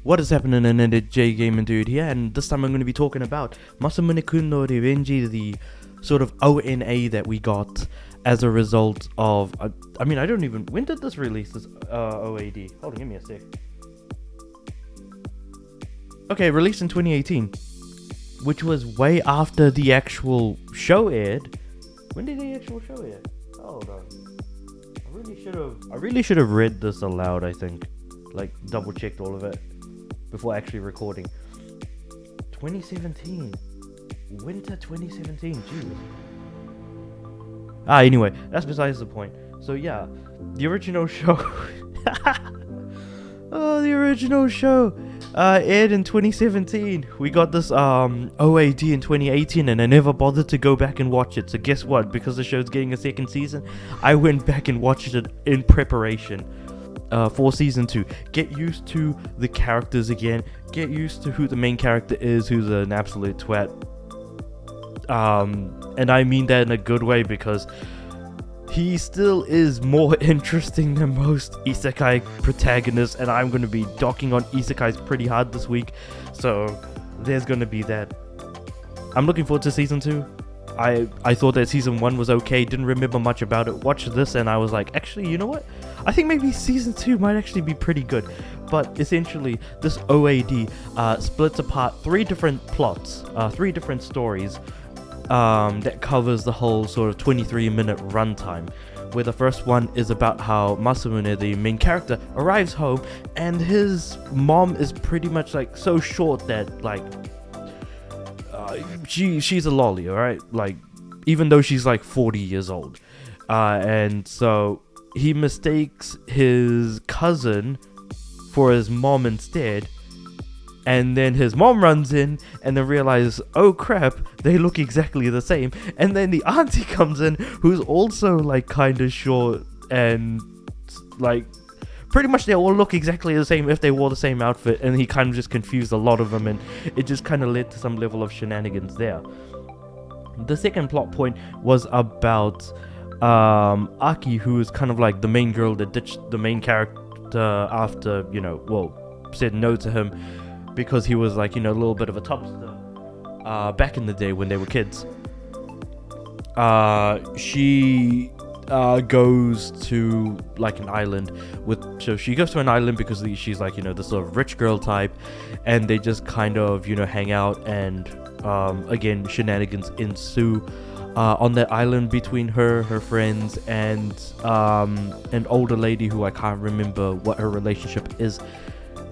What is happening, and J Gaming Dude here, and this time I'm going to be talking about Masamune-Kun no Revenge, the sort of ONA that we got as a result of, when did this release, this OAD? Hold on, give me a sec. Okay, released in 2018, which was way after the actual show aired. When did the actual show air? Hold on. I really should have read this aloud, I think. Like, double checked all of it before actually recording. 2017. Winter 2017. Jesus. Anyway, that's besides the point. So yeah, the original show. The original show aired in 2017. We got this OAD in 2018, and I never bothered to go back and watch it. So guess what? Because the show's getting a second season, I went back and watched it in preparation for season 2. Get used to the characters again. Get used to who the main character is, who's an absolute twat. And I mean that in a good way, because he still is more interesting than most isekai protagonists, and I'm going to be docking on isekais pretty hard this week, so there's going to be that. I'm looking forward to season 2. I thought that season 1 was okay, didn't remember much about it, watched this and I was like, actually, you know what? I think maybe season 2 might actually be pretty good. But essentially, this OAD splits apart 3 different plots, 3 different stories, that covers the whole sort of 23-minute runtime, where the first one is about how Masamune, the main character, arrives home and his mom is pretty much like so short that like she's a lolly, alright, like even though she's like 40 years old, and so he mistakes his cousin for his mom instead. And then his mom runs in and then realizes, oh crap, they look exactly the same. And then the auntie comes in, who's also like kind of short, and like pretty much they all look exactly the same if they wore the same outfit. And he kind of just confused a lot of them, and it just kind of led to some level of shenanigans there. The second plot point was about Aki, who is kind of like the main girl that ditched the main character after, said no to him because he was like, a little bit of a topster back in the day when they were kids. She goes to like an island so she goes to an island because she's like, this sort of rich girl type, and they just kind of, hang out, and again, shenanigans ensue on that island between her friends, and an older lady who I can't remember what her relationship is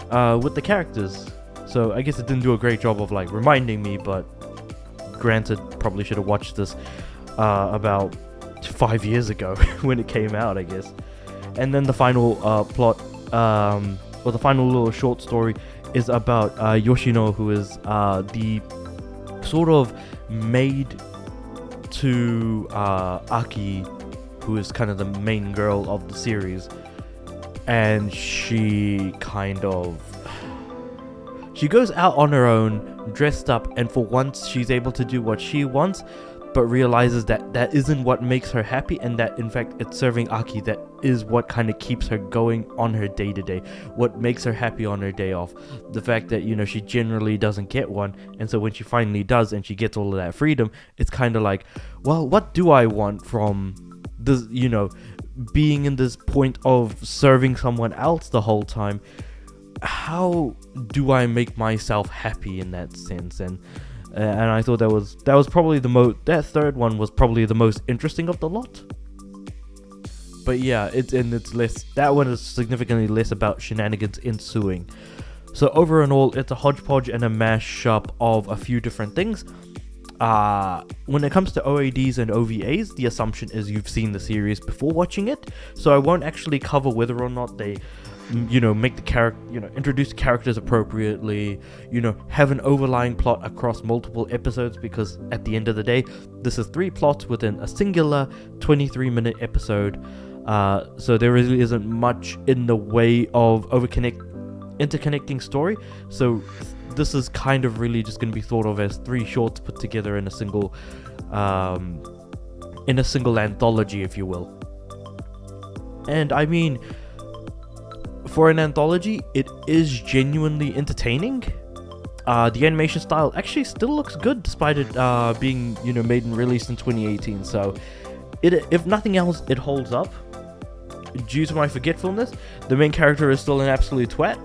with the characters. So I guess it didn't do a great job of like reminding me, but granted, probably should have watched this about 5 years ago when it came out, I guess. And then the final plot, or the final little short story, is about Yoshino, who is the sort of maid to Aki, who is kind of the main girl of the series. And she goes out on her own, dressed up, and for once she's able to do what she wants, but realizes that isn't what makes her happy, and that in fact it's serving Aki that is what kind of keeps her going on her day-to-day, what makes her happy on her day off. The fact that, she generally doesn't get one, and so when she finally does and she gets all of that freedom, it's kind of like, well, what do I want from this, being in this point of serving someone else the whole time? How do I make myself happy in that sense? And I thought that was probably that third one was probably the most interesting of the lot. But yeah, it's less, that one is significantly less about shenanigans ensuing. So over and all, it's a hodgepodge and a mashup of a few different things. When it comes to OADs and OVAs, the assumption is you've seen the series before watching it, so I won't actually cover whether or not they make the character, introduce characters appropriately, have an overlying plot across multiple episodes, because at the end of the day, this is 3 plots within a singular 23-minute episode. So there really isn't much in the way of interconnecting story. So this is kind of really just going to be thought of as 3 shorts put together in a single anthology, if you will. And I mean, For an anthology, it is genuinely entertaining. The animation style actually still looks good despite it being, made and released in 2018. So, if nothing else, it holds up. Due to my forgetfulness, the main character is still an absolute twat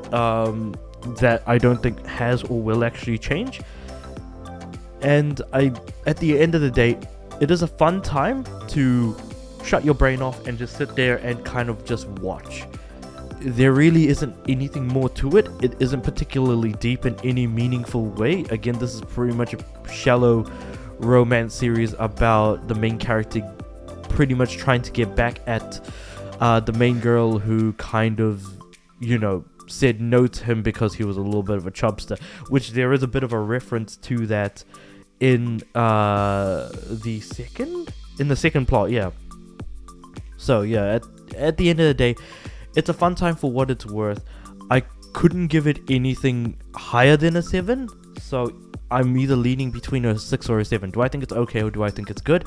that I don't think has or will actually change. And at the end of the day, it is a fun time to shut your brain off and just sit there and kind of just watch. There really isn't anything more to it. It isn't particularly deep in any meaningful way. Again, this is pretty much a shallow romance series about the main character pretty much trying to get back at the main girl who kind of, said no to him because he was a little bit of a chubster, which there is a bit of a reference to that in the second plot, yeah. So yeah, at the end of the day, it's a fun time for what it's worth. I couldn't give it anything higher than a 7, so I'm either leaning between a 6 or a 7. Do I think it's okay or do I think it's good?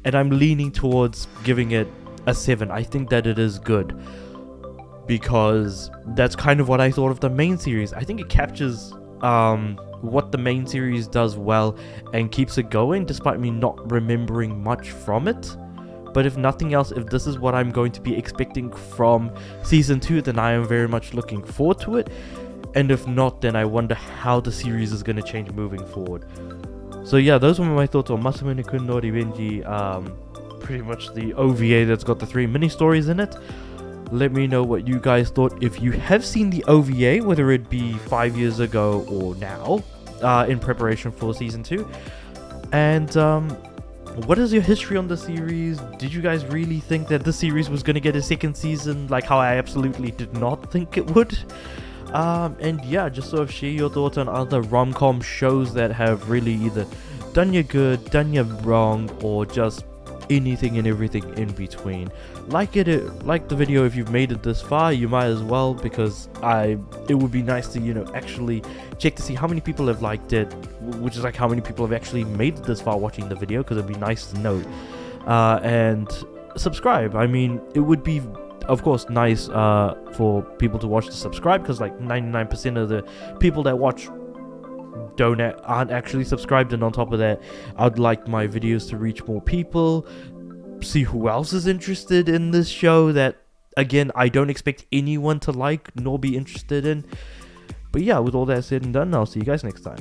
And I'm leaning towards giving it a 7. I think that it is good, because that's kind of what I thought of the main series. I think it captures what the main series does well and keeps it going despite me not remembering much from it. But if nothing else, if this is what I'm going to be expecting from season 2, then I am very much looking forward to it. And if not, then I wonder how the series is going to change moving forward. So yeah, those were my thoughts on Masamune-Kun no Revenge, pretty much the OVA that's got the 3 mini stories in it. Let me know what you guys thought if you have seen the OVA, whether it be 5 years ago or now, in preparation for season 2. And what is your history on the series? Did you guys really think that this series was going to get a second season, like how I absolutely did not think it would? And yeah, just sort of share your thoughts on other rom-com shows that have really either done you good, done you wrong, or just anything and everything in between. Like the video if you've made it this far. You might as well, because it would be nice to actually check to see how many people have liked it, which is like how many people have actually made it this far watching the video, because it'd be nice to know. And subscribe. I mean, it would be of course nice for people to watch to subscribe, because like 99% of the people that watch aren't actually subscribed. And on top of that, I'd like my videos to reach more people, see who else is interested in this show that, again, I don't expect anyone to like nor be interested in. But yeah, with all that said and done, I'll see you guys next time.